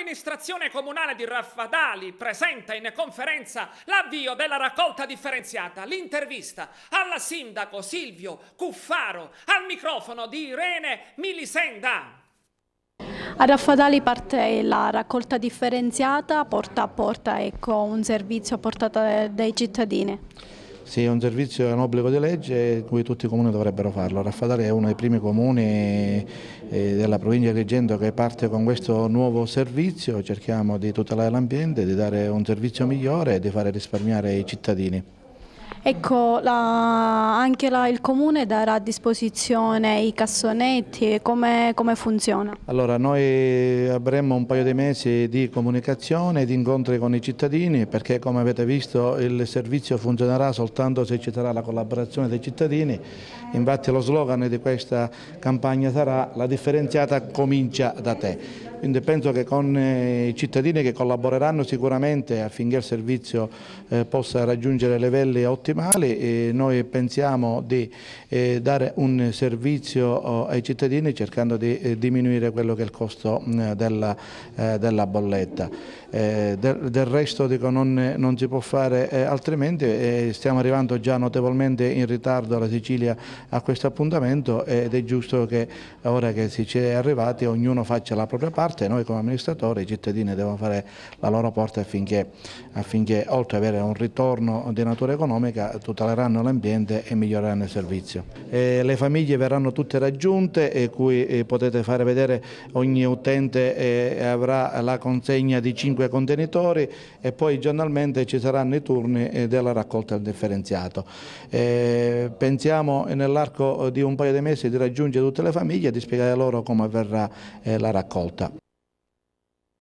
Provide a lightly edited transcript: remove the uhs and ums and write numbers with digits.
L'amministrazione comunale di Raffadali presenta in conferenza l'avvio della raccolta differenziata. L'intervista al sindaco Silvio Cuffaro al microfono di Irene Milisenda. A Raffadali parte la raccolta differenziata porta a porta, ecco, un servizio a portata dai cittadini. Sì, è un servizio, è un obbligo di legge cui tutti i comuni dovrebbero farlo. Raffadali è uno dei primi comuni della provincia di Agrigento che parte con questo nuovo servizio. Cerchiamo di tutelare l'ambiente, di dare un servizio migliore e di fare risparmiare i cittadini. Ecco, anche il Comune darà a disposizione i cassonetti, come funziona? Allora, noi avremo un paio di mesi di comunicazione, di incontri con i cittadini, perché come avete visto il servizio funzionerà soltanto se ci sarà la collaborazione dei cittadini. Infatti lo slogan di questa campagna sarà "La differenziata comincia da te". Quindi penso che con i cittadini che collaboreranno sicuramente affinché il servizio possa raggiungere livelli ottimali, noi pensiamo di dare un servizio ai cittadini cercando di diminuire quello che è il costo della bolletta. Del resto dico, non si può fare altrimenti, stiamo arrivando già notevolmente in ritardo alla Sicilia a questo appuntamento ed è giusto che ora che si ci è arrivati ognuno faccia la propria parte. Noi come amministratori, i cittadini devono fare la loro parte affinché oltre ad avere un ritorno di natura economica tuteleranno l'ambiente e miglioreranno il servizio. Le famiglie verranno tutte raggiunte e cui potete fare vedere, ogni utente avrà la consegna di 5 contenitori e poi giornalmente ci saranno i turni della raccolta differenziato. Pensiamo nell'arco di un paio di mesi di raggiungere tutte le famiglie e di spiegare loro come avverrà la raccolta.